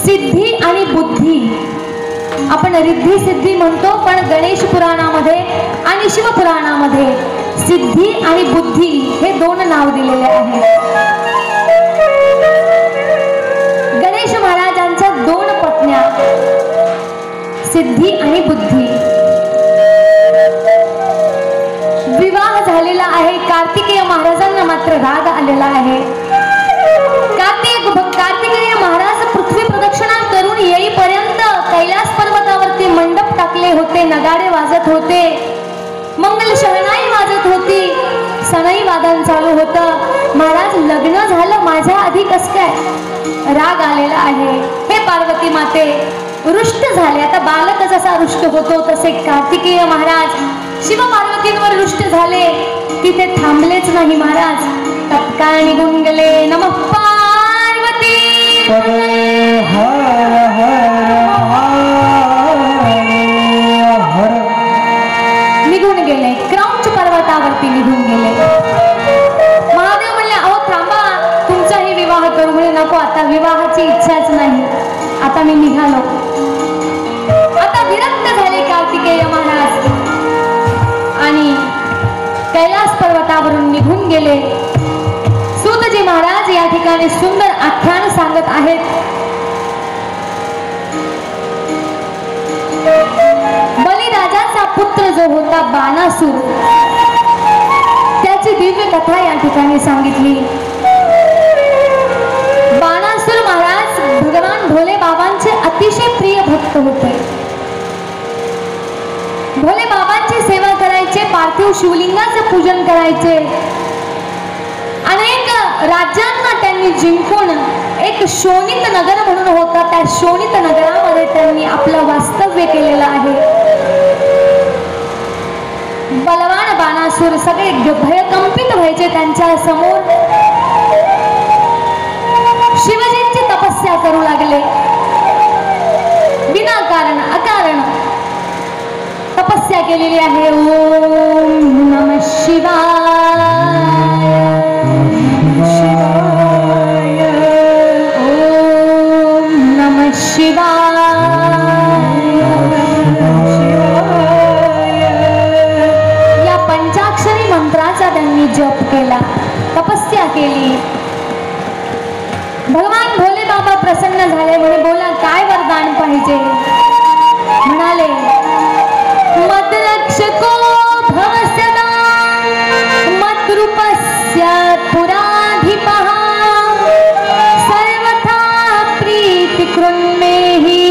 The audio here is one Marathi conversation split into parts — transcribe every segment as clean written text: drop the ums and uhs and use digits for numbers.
सिद्धी आणि बुद्धी, आपण रिद्धी सिद्धी म्हणतो, पण गणेश पुराणामध्ये आणि शिवपुराणामध्ये सिद्धी आणि बुद्धी हे दोन नाव दिलेले आहेत. गणेश महाराजांच्या दोन पत्न्या सिद्धी आणि बुद्धी. विवाह झालेला आहे. कार्तिकेय महाराजांना मात्र राग आलेला आहे. कार्तिकेय महाराज पृथ्वी प्रदक्षिणा करून येईपर्यंत कैलास पर्वतावरती मंडप टाकले होते, नगाडे वाजत होते, मंगल शहनाई वाजत होती, सनई वादन चालू होतं. महाराज लग्न झालं माझ्या आधी कस काय? राग आलेला आहे. हे पार्वती माते रुष्ट झाले. आता बालक जसा रुष्ट होतो तसे कार्तिकेय महाराज शिव पार्वतींवर रुष्ट झाले. तिथे थांबलेच नाही महाराज, तत्काळ निघून गेले. नमः पार्वती हर हर निघून गेले. क्रौंच पर्वतावरती निघून गेले. महादेव म्हणले अहो थांबा, तुमचाही विवाह करू. म्हणे नको, आता विवाहाची इच्छाच नाही, आता मी निघालो. आता विरक्त झाले कार्तिकेय महाराज आणि कैलास पर्वतावरून निघून गेले. सूतजी महाराज या ठिकाणी सुंदर आख्यान सांगत आहेत. बलिराजाचा पुत्र जो होता बाणासूर, त्याची दिव्य कथा या ठिकाणी सांगितली. बाणासूर महाराज भगवान भोले बाबांचे अतिशय प्रिय भक्त होते. भोले बाबांची सेवा करायचे, पार्थिव शिवलिंगाचे पूजन करायचे. अनेक राज्यांना त्यांनी जिंकून एक शोणित नगर म्हणून होता, त्या शोणित नगरामध्ये त्यांनी आपलं वास्तव्य केलेलं आहे. बलवान बाणासूर सगळे भयकंपित व्हायचे त्यांच्या समोर. शिवजींची तपस्या करू लागले. विनाकारण अकारण तपस्या केलेली आहे. ओम नमः शिवाय, ओम नमः शिवाय. या पंचाक्षरी मंत्राचा त्यांनी जप केला, तपस्या केली. भगवान भोले बाबा प्रसन्न झाले. म्हणे बोला काय वरदान पाहिजे? म्हणाले मद्रक्षको भव सदा मद्रूपस्य पुराधिपः सर्वथा प्रीतिकृन्मेहि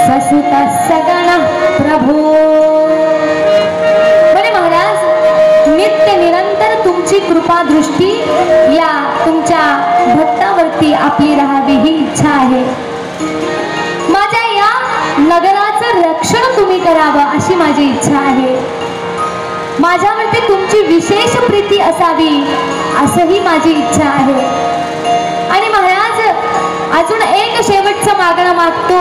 ससुतः सगणः प्रभो. बोले महाराज नित्य निरंतर तुमची कृपा दृष्टी या तुमच्या भक्तावरती आपली राहावी ही इच्छा आहे. माझ्या या नगराचं रक्षण तुम्ही करावं अशी माझी इच्छा आहे. माझ्यावरती तुमची विशेष प्रीती असावी असंही माझी इच्छा आहे. आणि महाराज अजून एक शेवटचं मागणं मागतो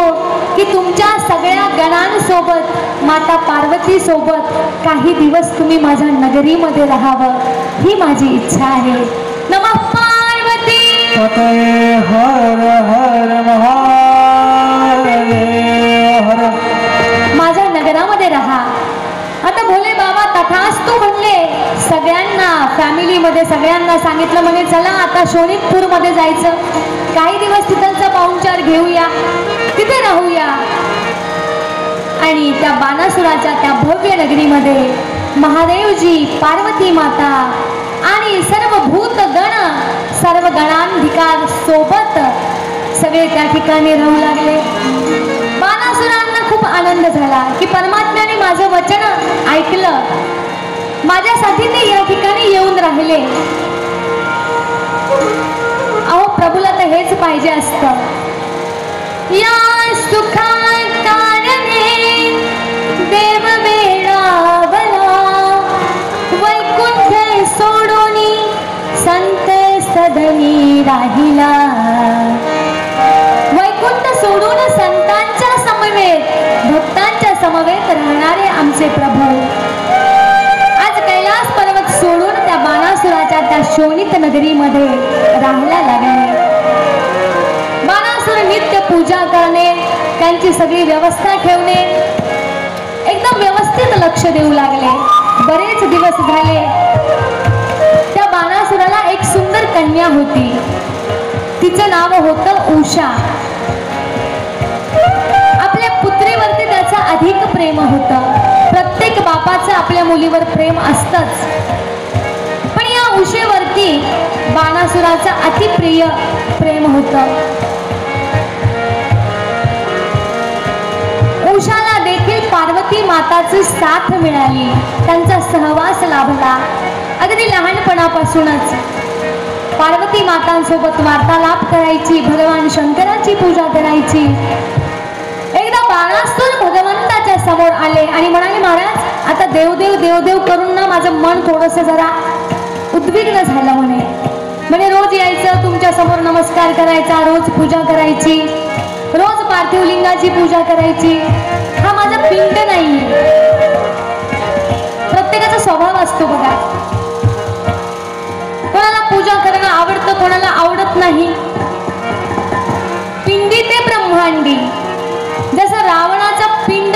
की तुमच्या सगळ्या गणांसोबत माता पार्वती सोबत काही दिवस तुम्ही माझ्या नगरीमध्ये राहावं ही माझी इच्छा आहे. नमः पार्वती हर हर महादेव. माझ्या नगरामध्ये राहा. आता भोले बाबा तथास्तु म्हणले. सगळ्यांना फॅमिलीमध्ये सगळ्यांना सांगितलं. म्हणे चला आता शोणितपूर मध्ये जायचं, काही दिवस तिथलचा पाहुणचार घेऊया, तिथे राहूया. आणि त्या बाणासुराच्या त्या भव्य नगरीमध्ये महादेवजी, पार्वती माता आणि सर्व भूतगण, सर्व गणांधिकार सोबत सगळे त्या ठिकाणी राहू लागले. बाणासुरांना खूप आनंद झाला की परमात्म्याने माझं वचन ऐकलं, माझ्यासाठी ते या ठिकाणी येऊन राहिले. अहो प्रभूला तर हेच पाहिजे असतं. या सुखा कारणे देव वेळावला, वैकुंठ सोडून संत सदनी राहिला. वैकुंठ सोडून संतांच्या समवेत, भक्तांच्या समवेत राहणारे आमचे प्रभू आज कैलास पर्वत सोडून त्या बाणासुराच्या त्या शोणित नगरीमध्ये राहायला लागले. बाणासुर नित्य त्यांची सगळी व्यवस्था ठेवणे, एकदम व्यवस्थित लक्ष देऊ लागले. बरेच दिवस झाले. त्या बाणासुराला एक सुंदर कन्या होती. तिचं नाव होतं उषा. आपल्या पुत्रीवरती त्याचं अधिक प्रेम होतं. प्रत्येक बापाचं आपल्या मुलीवर प्रेम असतंच, पण या उषेवरती बाणासुराचं अतिप्रिय प्रेम होतं. उषाला देखील पार्वती माताची साथ मिळाली, त्यांचा सहवास लाभला. अगदी लहानपणापासूनच पार्वती मातांसोबत वार्तालाप करायची, भगवान शंकराची पूजा करायची. एकदा बाणासुर भगवंताच्या समोर आले आणि म्हणाले, महाराज आता देवदेव देवदेव करून ना माझं मन थोडंसं जरा उद्विग्न झालं म्हणे रोज यायचं, तुमच्या समोर नमस्कार करायचा, रोज पूजा करायची, रोज पार्थिव लिंगाची पूजा करायची. हा माझा पिंड नाही. प्रत्येकाचा स्वभाव असतो बघा. कोणाला पूजा करणं आवडतं, कोणाला आवडत नाही. पिंडी ते ब्रह्मांडी. जसं रावणाचा पिंड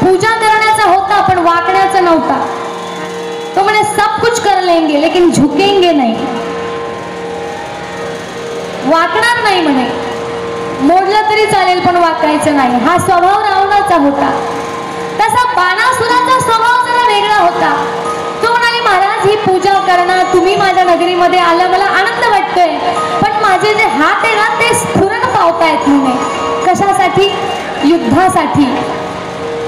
पूजा करण्याचा होता पण वाकण्याचा नव्हता. तो म्हणे सब कुछ कर लेंगे लेकिन झुकेंगे नहीं. वाकणार नाही म्हणे, मोडलं तरी चालेल पण वाकायचं नाही. हा स्वभाव रावणाचा होता. तसा बाणासुराचा स्वभाव जरा वेगळा होता. तो म्हणाले, महाराज ही पूजा करणं, तुम्ही माझ्या नगरीमध्ये आलं, मला आनंद वाटतोय, पण माझे जे हात आहे ना ते स्फुरण पावतायत म्हणे. कशासाठी? युद्धासाठी.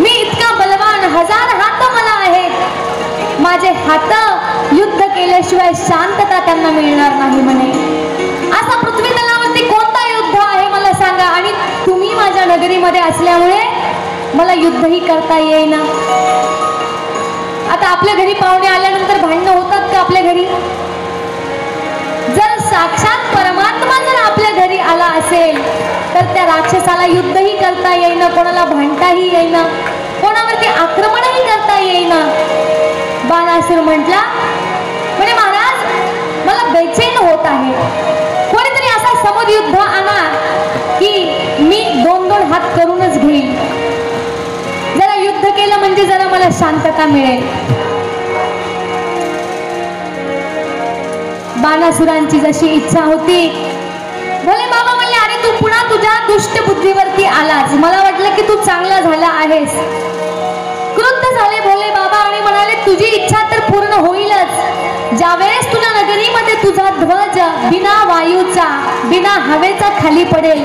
मी इतका बलवान, 1000 हात मला आहेत. माझे हात युद्ध केल्याशिवाय शांतता त्यांना मिळणार नाही म्हणे. असा पृथ्वी तलावरती कोणता युद्ध आहे मला सांगा, आणि तुम्ही माझ्या नगरीमध्ये असल्यामुळे मला युद्धही करता येईना. आता आपल्या घरी पाहुणे आल्यानंतर भांडणं होतात का आपल्या घरी? जर साक्षात परमात्मा जर आपल्या घरी आला असेल तर त्या राक्षसाला युद्धही करता येईना, कोणाला भांडताही येईना, कोणावरती आक्रमणही करता येईना. बाणासुर म्हटला, म्हणे महाराज मला बेचैन होत आहे. कोणीतरी असा समरयुद्ध आणा की मी 2-2 हात करूनच घेईल. जरा युद्ध केलं म्हणजे जरा मला शांतता मिळेल. बाणासुरांची जशी इच्छा होती, भोले बाबा म्हणले, अरे तू पुन्हा तुझ्या दुष्ट बुद्धीवरती आलास. मला वाटलं की तू चांगला झाला आहेस. क्रुद्ध झाले भोले बाबा आणि म्हणाले, तुझी इच्छा तर पूर्ण होईलच. ज्यावेळेस तुझ्या नगरीमध्ये तुझा ध्वज बिना वायूचा, बिना हवेचा खाली पडेल,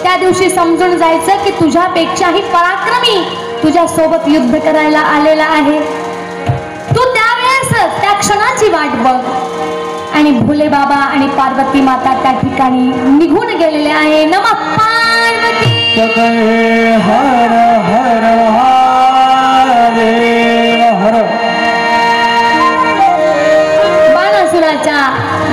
त्या दिवशी समजून जायचं की तुझ्यापेक्षाही पराक्रमी तुझ्या सोबत युद्ध करायला आलेला आहे. तू त्यावेळेस त्या क्षणाची वाट बघ. आणि भोले बाबा आणि पार्वती माता त्या ठिकाणी निघून गेलेले आहे. नमः पार्वती. हर हर हर. बाणासुराच्या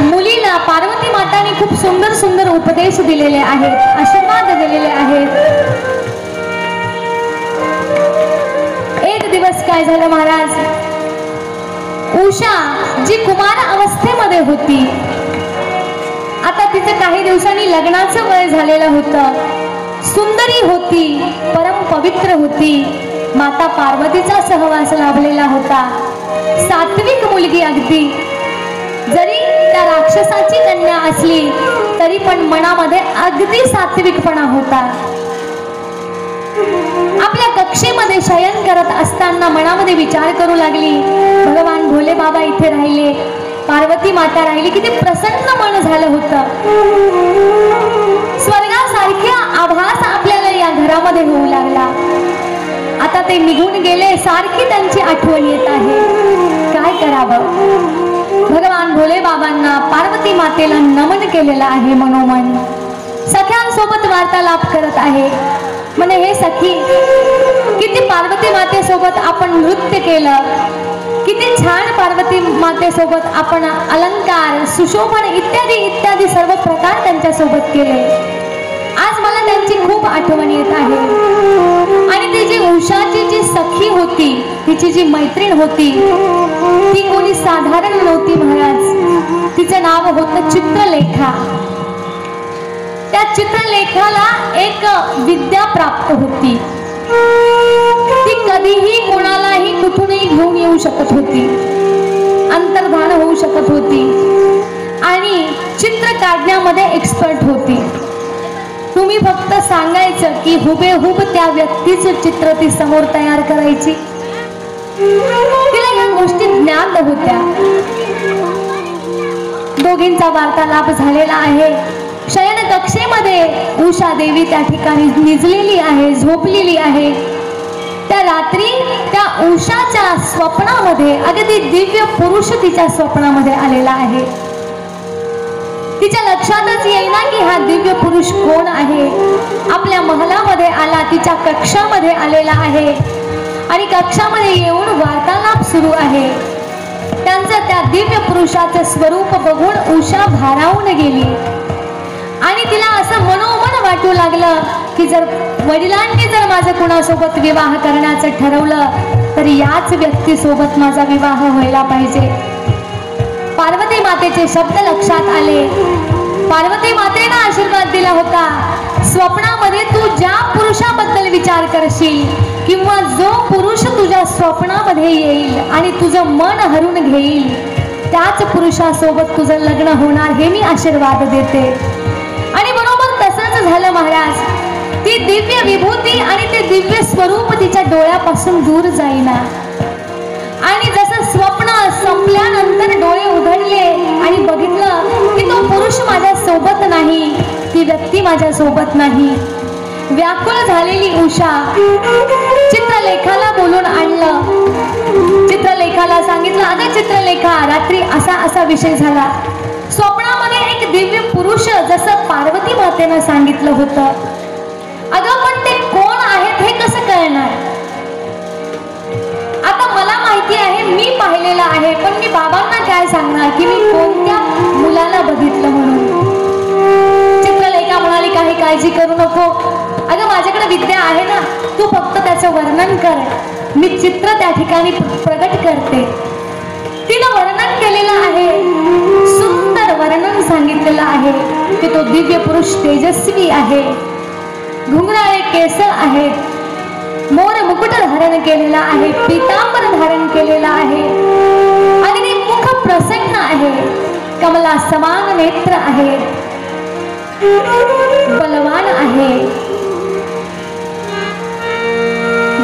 मुलीला पार्वती माताने खूप सुंदर सुंदर उपदेश दिलेले आहेत, आशीर्वाद दिलेले आहेत. एक दिवस काय झालं महाराज, उषा जी कुमार अवस्थेमध्ये होती, आता तिचं काही दिवसांनी लग्नाचं वय झालेलं होतं. सुंदरी होती, परम पवित्र होती. माता पार्वतीचा सहवास लाभलेला होता. सात्विक मुलगी अगदी. जरी त्या राक्षसाची कन्या असली तरी पण मनामध्ये अगदी सात्विकपणा होता. आपल्या कक्षेमध्ये शयन करत असताना मनामध्ये विचार करू लागली, भगवान भोले बाबा इथे राहिले, पार्वती माता राहिली, किती प्रसन्न मन झालं होतं. स्वर्गासारख्या आभास आपल्याला या घरामध्ये होऊ लागला. आता ते निघून गेले, सारखी त्यांची आठवण येत आहे. काय करावं? भगवान भोले बाबांना, पार्वती मातेला नमन केलेलं आहे मनोमन. सख्यांसोबत वार्तालाप करत आहे. म्हणे, हे सखी, किती पार्वती मातेसोबत आपण नृत्य केलं, किती छान पार्वती मातेसोबत आपण अलंकार, सुशोभन इत्यादी इत्यादी सर्व प्रकार त्यांच्या सोबत केले. आज मला त्यांची खूप आठवण येत आहे. आणि ती जी उषाची जी सखी होती, तिची जी मैत्रीण होती, ती कोणी साधारण नव्हती महाराज. तिचं नाव होतं चित्रलेखा. त्या चित्रलेखाला एक विद्या प्राप्त होती. ती कधीही कोणालाही कुठूनही घेऊन येऊ शकत होती, अंतर्धान होऊ शकत होती आणि चित्र काढण्यामध्ये एक्सपर्ट होती. तुम्ही फक्त सांगायचं की हुबेहूब त्या व्यक्तीचं चित्र ती समोर तयार करायची. तिला या गोष्टी ज्ञात होत्या. दोघींचा वार्तालाप झालेला आहे. शयन कक्षेमध्ये उषा देवी त्या ठिकाणी निजलेली आहे, झोपलेली आहे. त्या रात्री त्या उषाच्या स्वप्नामध्ये अगदी दिव्य पुरुष तिच्या स्वप्नामध्ये आलेला आहे. तिच्या लक्षातच येईना की हा दिव्य पुरुष कोण आहे. आपल्या महलामध्ये आला, तिच्या कक्षामध्ये आलेला आहे आणि कक्षामध्ये येऊन वार्तालाप सुरू आहे. त्यांचं त्या दिव्य पुरुषाचं स्वरूप बघून उषा भारावून गेली आणि तिला असं मनोमन वाटू लागलं की जर वडिलांनी जर माझं कुणासोबत विवाह करण्याचं ठरवलं तर याच व्यक्तीसोबत माझा विवाह व्हायला पाहिजे. पार्वती मातेचे शब्द लक्षात आले. पार्वती मातेने आशीर्वाद दिला होता, स्वप्नामध्ये तू ज्या पुरुषाबद्दल विचार करशील किंवा जो पुरुष तुझ्या स्वप्नामध्ये येईल आणि तुझं मन हरून घेईल त्याच पुरुषासोबत तुझं लग्न होणार, हे मी आशीर्वाद देते. आणि बरोबर तसंच झालं महाराज. ती दिव्य विभूती आणि ते दिव्य स्वरूप तिच्या डोळ्यापासून दूर जाईना आणि जसं स्वप्न संपल्यानंतर डोळे उघडले आणि बघितलं की तो पुरुष माझ्या सोबत नाही, ती व्यक्ती माझ्या सोबत नाही. व्याकुळ झालेली उषा चित्रलेखाला बोलून आणलं. चित्रलेखाला सांगितलं, अगं चित्रलेखा, रात्री असा असा विषय झाला. स्वप्नामध्ये एक दिव्य पुरुष जसं पार्वती मातेनं सांगितलं होतं. अगं पण ते कोण आहेत हे कसं कळणार? आता मला माहिती आहे, मी पाहिलेलं आहे, पण मी बाबांना काय सांगणार की मी कोणत्या मुलाला बघितलं म्हणून. चित्रलेखा म्हणाली, काही काळजी करू नको. अगं माझ्याकडे विद्या आहे ना, तू फक्त त्याचं वर्णन कर, मी चित्र त्या ठिकाणी प्रगट करते. तिनं वर्णन केलेलं आहे, सुंदर वर्णन सांगितलेलं आहे की तो दिव्य पुरुष तेजस्वी आहे, घुंगराळे केस आहेत, मोर मुकुट धारण केलेला आहे, पीतांबर धारण केलेला आहे, अगदी मुख प्रसन्न आहे, कमला समान नेत्र आहे, बलवान आहे,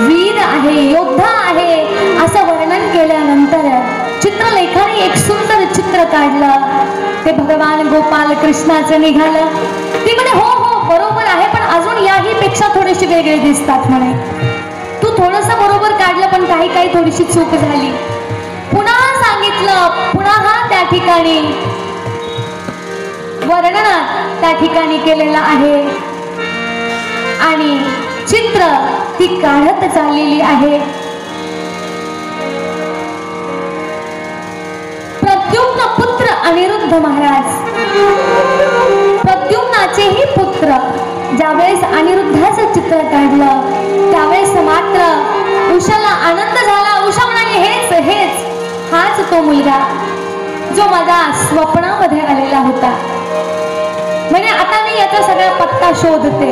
वीर आहे, योद्धा आहे, असं वर्णन केल्यानंतर चित्रलेखाने एक सुंदर चित्र काढलं. ते भगवान गोपाल कृष्णाचं निघालं. ती म्हणे, हो हो बरोबर आहे, पण अजून याही पेक्षा थोडेसे वेगळे दिसतात म्हणे. तू थोडंसं बरोबर काढलं पण काही काही थोडीशी चूक झाली. पुन्हा सांगितलं, पुन्हा त्या ठिकाणी वर्णनात त्या ठिकाणी केलेलं आहे आणि चित्र ती काढत चाललेली आहे. प्रद्युम्न पुत्र अनिरुद्ध महाराज, प्रद्युम्नाचेही पुत्र ज्यावेळेस अनिरुद्धाचं चित्र काढलं त्यावेळेस मात्र उषाला आनंद झाला. उषा म्हणाली, हेच हेच हाच तो मुलगा जो माझ्या स्वप्नामध्ये आलेला होता. म्हणजे आता मी याचा सगळा पत्ता शोधते.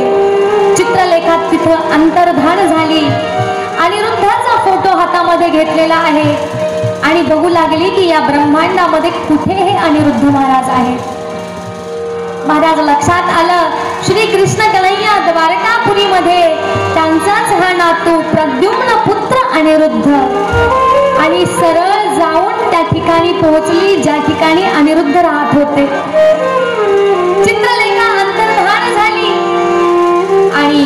चित्रलेखात तिथं अंतर्धान झाली. अनिरुद्धाचा फोटो हातामध्ये घेतलेला आहे आणि बघू लागली की या ब्रह्मांडामध्ये कुठे हे अनिरुद्ध महाराज आहेत. महाराज लक्षात आलं, श्री कृष्ण कन्हैया द्वारकापुरीमध्ये त्यांचाच हा नातू प्रद्युम्न पुत्र अनिरुद्ध आणि सरळ जाऊन त्या ठिकाणी पोहोचली ज्या ठिकाणी अनिरुद्ध राहत होते. चित्रलेखा अंतर्धान झाली आणि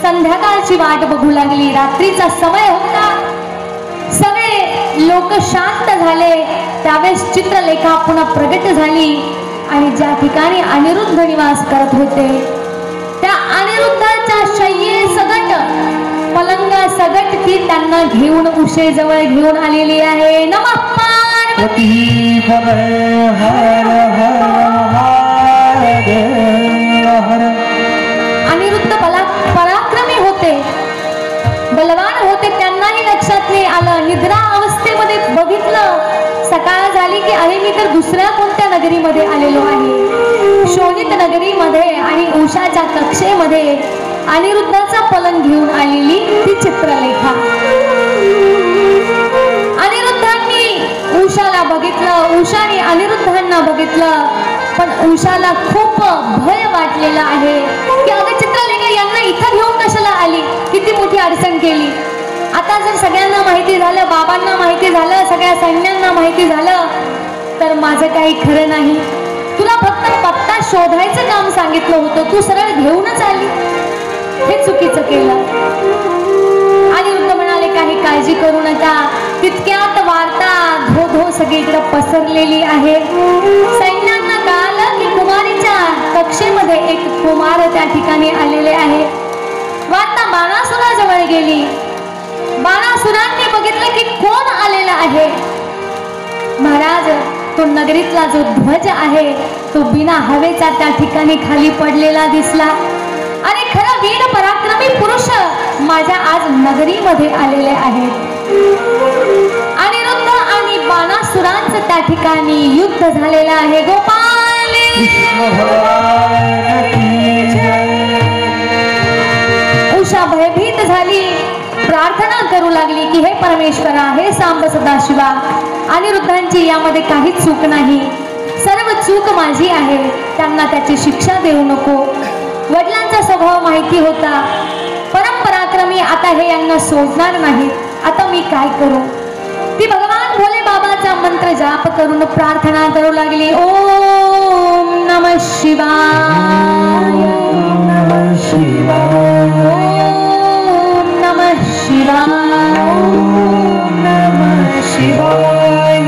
संध्याकाळची वाट बघू लागली. रात्रीचा समय होता, सगळे लोक शांत झाले. त्यावेळेस चित्रलेखा पुन्हा प्रगट झाली आणि ज्या ठिकाणी अनिरुद्ध निवास करत होते त्या अनिरुद्धाच्या शय्ये सगट, पलंगा सगट ती त्यांना घेऊन उशेजवळ घेऊन आलेली आहे. नमः पार्वती. अनिरुद्ध पराक्रमी होते, बलवान होते. त्यांनाही लक्षात नाही आलं. निद्रा अवस्थेमध्ये बघितलं, सकाळ झाली की अरे मी तर दुसऱ्या कोणत्या नगरीमध्ये आलेलो आहे. शोणित नगरीमध्ये आणि उषाच्या कक्षेमध्ये अनिरुद्धाचा पलंग घेऊन आलेली ती चित्रलेखा. अनिरुद्धांनी उषाला बघितलं, उषाने अनिरुद्धांना बघितलं, पण उषाला खूप भय वाटलेलं आहे की अगं चित्रलेखा यांना इथं घेऊन कशाला आली, किती मोठी अडचण केली. आता जर सगळ्यांना माहिती झालं, बाबांना माहिती झालं, सगळ्या सैन्यांना माहिती झालं तर माझं काही खरं नाही. तुला फक्त पत्ता शोधायचं काम सांगितलं होतं, तू सरळ घेऊनच आली, हे चुकीचं केलं. अनिरुद्ध म्हणाले काही काळजी करू नका. तितक्यात वार्ता धो धो सगळीकडे पसरलेली आहे. सैन्यांना कळालं की कुमारीच्या कक्षेमध्ये एक कुमार त्या ठिकाणी आलेले आहे. वार्ता बाणासुराजवळ गेली. बाणासुरांनी बघितलं की कोण आलेला आहे. महाराज, तो नगरीतला जो ध्वज आहे तो बिना हवेचा त्या ठिकाणी खाली पडलेला दिसला. अरे खरं वीर पराक्रमी पुरुष माझ्या आज नगरीमध्ये आलेले आहेत. अनिरुद्ध आणि बाणासुरांचं त्या ठिकाणी युद्ध झालेलं आहे. गोपाल उषा भयभीत झाली, प्रार्थना करू लागली की हे परमेश्वरा, हे सांब सदाशिवा, अनिरुद्धांची यामध्ये काहीच चूक नाही, सर्व चूक माझी आहे, त्यांना त्याची शिक्षा देऊ नको. वडिलांचा स्वभाव माहिती होता, परमपराक्रमी आता हे यांना सोडणार नाही, आता मी काय करू. ती भगवान भोले बाबाचा मंत्र जाप करून प्रार्थना करू लागली. ओम नमः शिवाय, ओम नमः शिवाय, ओम नमः शिवाय, ओम नमः शिवाय.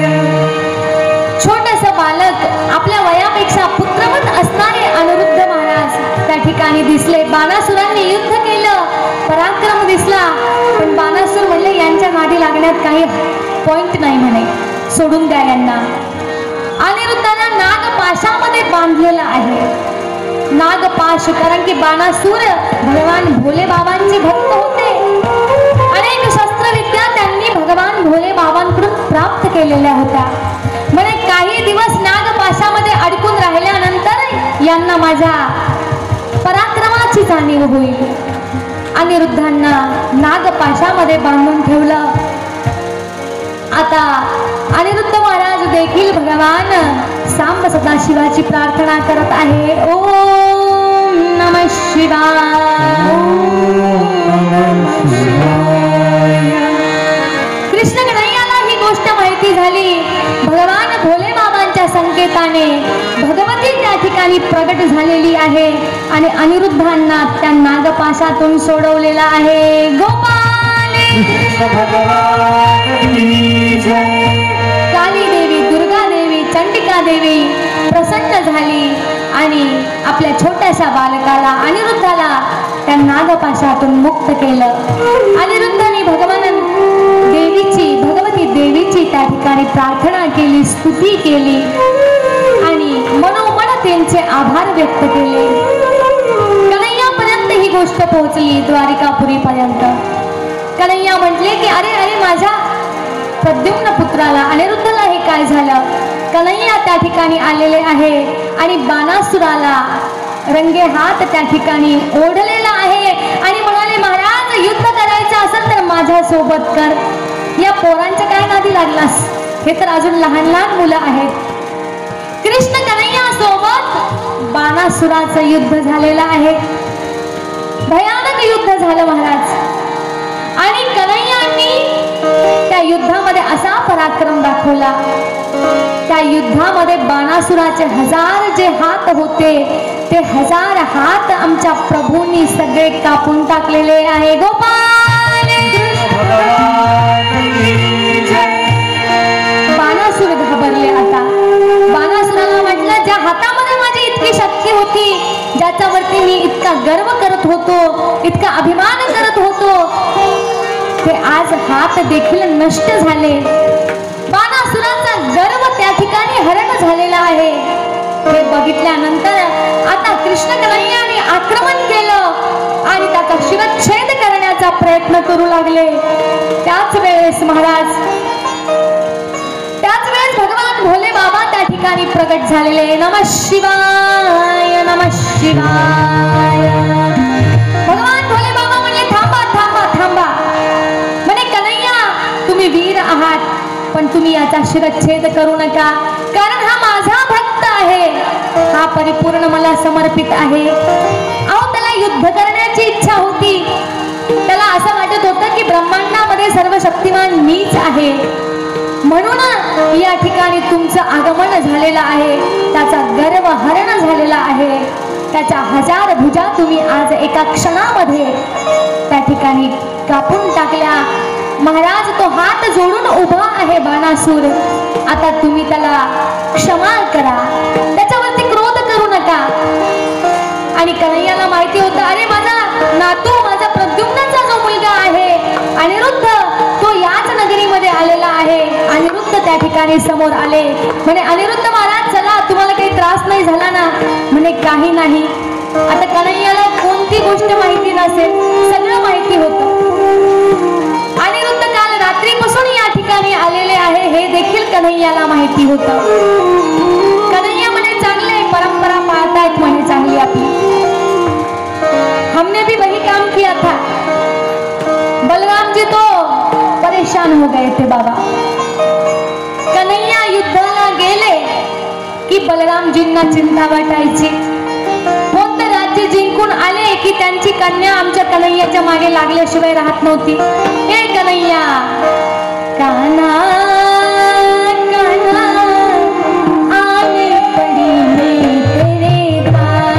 छोटस बालक, आपल्या वयापेक्षा पुत्रवत असणारे अनिरुद्ध महाराज त्या ठिकाणी दिसले. बाणासुरांनी युद्ध केलं, पराक्रम दिसला, पण बाणासुर म्हणले यांच्या नादी लागण्यात काही पॉइंट नाही म्हणे, सोडून द्या यांना. अनिरुद्धाला नागपाशामध्ये बांधलेलं आहे. नागपाश, कारण की बाणासुर भगवान भोले बाबांचे भक्त होते. अनेक शस्त्रविद्या त्यांनी भगवान भोले बाबांकडून प्राप्त केलेल्या होत्या. म्हणे काही दिवस नागपाशामध्ये अडकून राहिल्यानंतर यांना माझ्या पराक्रमाची जाणीव होईल. अनिरुद्धांना नागपाशामध्ये बांधून ठेवलं. आता अनिरुद्ध महाराज देखील भगवान सांब सदाशिवाची प्रार्थना करत आहे. ओम नमः शिवाय, ओम नमः शिवाय. कृष्ण कन्हैयाला ही गोष्ट माहिती झाली. भगवान भोले बाबांच्या संकेताने भगवती त्या ठिकाणी प्रगट झालेली आहे आणि अनिरुद्धांना त्या नागपाशातून सोडवलेला आहे. गोपाल काली देवी, दुर्गा देवी, चंडिका देवी प्रसन्न झाली आणि आपल्या छोट्याशा बालकाला अनिरुद्धाला त्या नागपाशातून मुक्त केलं. अनिरुद्धाने भगवती देवीची त्या ठिकाणी प्रार्थना केली, स्तुती केली आणि मनोमन त्यांचे आभार व्यक्त केले. कन्हैयापर्यंत ही गोष्ट पोहोचली, द्वारिकापुरी पर्यंत. कन्हैया म्हटले की अरे अरे माझ्या प्रद्युम्न पुत्राला अनिरुद्धला हे काय झालं. कन्हैया त्या ठिकाणी आलेले आहे आणि बाणासुराला रंगे हात त्या ठिकाणी ओढलेला आहे आणि म्हणाले महाराज, युद्ध करायचं असेल तर माझ्या सोबत कर. या पोरांच्या काय नादी लागलास, हे तर अजून लहान लहान मुलं आहेत. कृष्ण कन्हैया सोबत बाणासुराचं युद्ध झालेलं आहे. भयानक युद्ध झालं महाराज. आणि कन्हैयांनी त्या युद्धामध्ये असा पराक्रम दाखवला. त्या युद्धामध्ये बाणासुराचे 1000 जे हात होते ते 1000 हात आमच्या प्रभूंनी सगळे कापून टाकलेले आहे. गोपाल बाणासुर घाबरले. आता बाणासुराला म्हटलं, ज्या हातामध्ये माझी इतकी शक्ती होती, ज्याच्यावरती मी इतका गर्व करत होतो, इतका अभिमान करत होतो, ते आज हात देखील नष्ट झाले. बाणासुराचा गर्व त्या ठिकाणी हरण झालेला आहे. हे बघितल्यानंतर आता कृष्ण कन्हैयाने आक्रमण केलं आणि त्याचा शिरच्छेद करण्याचा प्रयत्न करू लागले. त्याच वेळेस भगवान भोले बाबा त्या ठिकाणी प्रगट प्रकट झालेले. नमः शिवाय, नमः शिवाय. भगवान भोले बाबा म्हणले थांबा थांबा थांबा. म्हणे कन्हैया तुम्ही वीर आहात, पण तुम्ही याचा शिरच्छेद करू नका, कारण हा माझा भक्त आहे, हा परिपूर्ण मला समर्पित आहे. अहो त्याला युद्ध करण्याची इच्छा होती. त्याला असं वाटत होतं की ब्रह्मांडामध्ये सर्व शक्तिमान मीच आहे, म्हणून या ठिकाणी तुमचं आगमन झालेलं आहे. त्याचा गर्व हरण झालेला आहे. त्याच्या 1000 भुजा तुम्ही आज एका क्षणामध्ये त्या ठिकाणी कापून टाकल्या. महाराज तो हात जोडून उभा आहे बाणासूर. आता तुम्ही त्याला क्षमा करा, त्याच्यावरती क्रोध करू नका. आणि कन्हैयाला माहिती होतं, अरे माझा नातू, माझा प्रद्युम्नाचा जो मुलगा आहे अनिरुद्ध, तो याच नगरीमध्ये आलेला आहे. अनिरुद्ध त्या ठिकाणी समोर आले. म्हणे अनिरुद्ध महाराज चला, तुम्हाला काही त्रास नाही झाला ना? म्हणे काही नाही. आता कन्हैयाला कोणती गोष्ट माहिती नसेल, सगळं माहिती होतं. अनिरुद्ध काल रात्रीपासून या ठिकाणी आलेले आहे हे देखील कन्हैयाला माहिती होतं. कन्हैया म्हणे चांगले, परंपरा पाळतायत म्हणे चांगली आपली. हमने भी वही काम किया था. बलराम जी तो परेशान हो गए थे बाबा. कन्हैया युद्धाला गेले की बलरामजींना चिंता वाटायची. कोणतं राज्य जिंकून आले की त्यांची कन्या आमच्या कन्हैयाच्या मागे लागल्याशिवाय राहत नव्हती. हे कन्हैया, कान्हा कान्हा आने पड़ी मैं तेरे द्वार.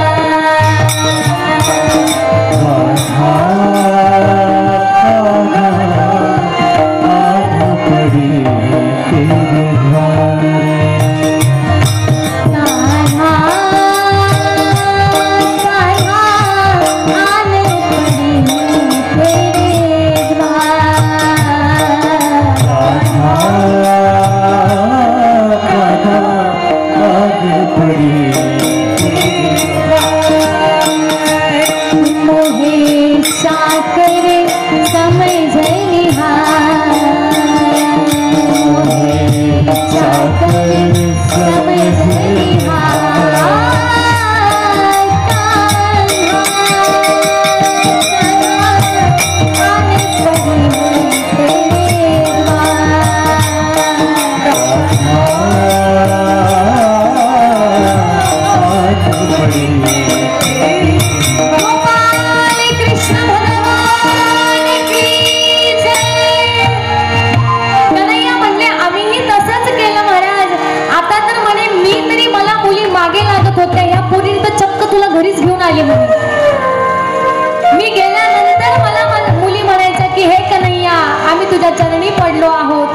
मी गेल्यानंतर मला मुली म्हणायच्या की हे कन्हैया, आम्ही तुझ्या चरणी पडलो आहोत.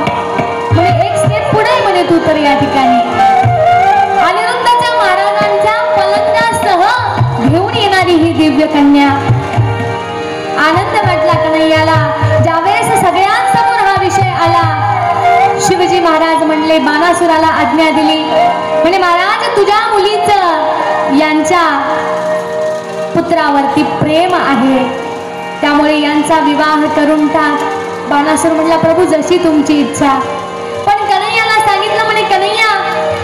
म्हणजे एक स्टेप पुढे म्हणे तू तर या ठिकाणी. अनिरुद्धाच्या महाराजांच्या पलंगासह घेऊन येणारी ही दिव्य कन्या. आनंद वाटला कन्हैयाला. ज्यावेळेस सगळ्यांसमोर हा विषय आला, शिवजी महाराज म्हणले, बाणासुराला आज्ञा दिली. म्हणजे महाराज तुझ्या मुलीचं यांच्या पुत्रावरती प्रेम आहे, त्यामुळे यांचा विवाह करून टाक. बाणासूर म्हटला, प्रभू जशी तुमची इच्छा. पण कन्हैयाला सांगितलं, म्हणे कन्हैया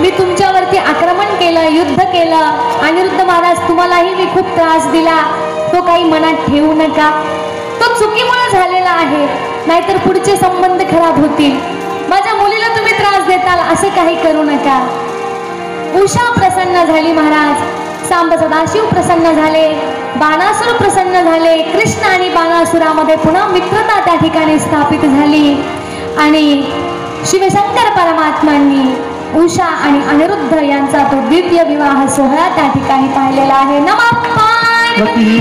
मी तुमच्यावरती आक्रमण केलं, युद्ध केलं. अनिरुद्ध महाराज तुम्हालाही मी खूप त्रास दिला, तो काही मनात ठेवू नका. तो चुकीमुळे झालेला आहे, नाहीतर पुढचे संबंध खराब होतील. माझ्या मुलीला तुम्ही त्रास देताल असं काही करू नका. उषा प्रसन्न झाली महाराज. सांब सदाशिव प्रसन्न झाले, बाणासूर प्रसन्न झाले. कृष्ण आणि बाणासुरामध्ये पुन्हा मित्रता त्या ठिकाणी स्थापित झाली. आणि शिवशंकर परमात्मांनी उषा आणि अनिरुद्ध यांचा तो दिव्य विवाह सोहळा त्या ठिकाणी पाहिलेला आहे. नमः पार्वती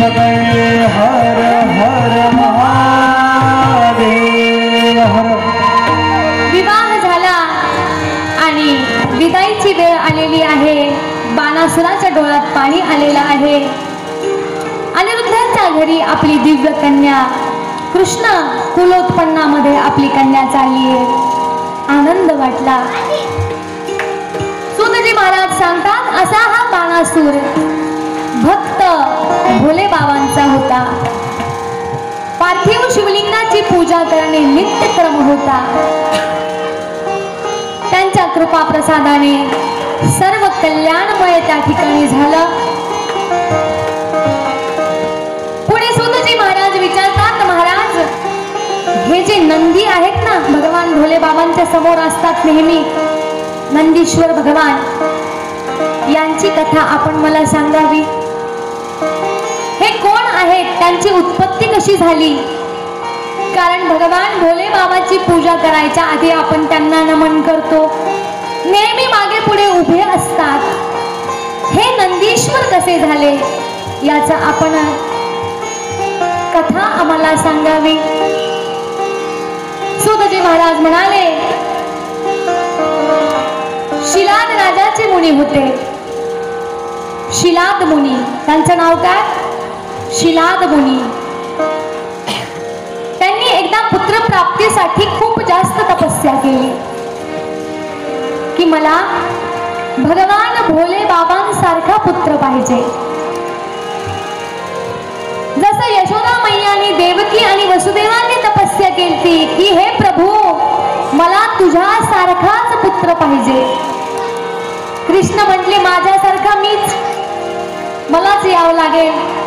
पते हर हर महादेव हर. विवाह झाला आणि विदाईची वेळ आलेली आहे. बाणासुराच्या डोळ्यात पाणी आलेलं आहे. अनिरुद्धांच्या घरी आपली दिव्य कन्या कृष्ण कुलोत्पन्नामध्ये आपली कन्या चालली आहे. आनंद वाटला. सुतजी महाराज सांगतात, असा हा बाणासूर भक्त भोले बाबांचा होता. पार्थिव शिवलिंगाची पूजा करणे नित्यक्रम होता. त्यांच्या कृपा प्रसादाने सर्व कल्याणमय त्या ठिकाणी झालं. पुढे सूतजी महाराज विचारतात, महाराज हे जे नंदी आहेत ना, भगवान भोले बाबांच्या समोर असतात नेहमी, नंदीश्वर भगवान, यांची कथा आपण मला सांगावी. हे कोण आहेत, त्यांची उत्पत्ती कशी झाली? कारण भगवान भोले बाबाची पूजा करायच्या आधी आपण त्यांना नमन करतो, नेहमी मागे पुढे उभे असतात. हे नंदीश्वर कसे झाले याचा आपण कथा आम्हाला सांगावी. सूतजी महाराज म्हणाले, शिलाद राजाचे मुनी होते. शिलाद मुनी, त्यांचं नाव काय? शिलाद मुनी. त्यांनी एकदा पुत्र प्राप्तीसाठी खूप जास्त तपस्या केली की मला भगवान भोले बाबांसारखा पुत्र पाहिजे. जसं यशोदा मैयाने देवकी आणि वसुदेवाने तपस्या केली की हे प्रभू मला तुझ्यासारखाच पुत्र पाहिजे. कृष्ण म्हटले माझ्यासारखा मीच, मलाच यावं लागेल.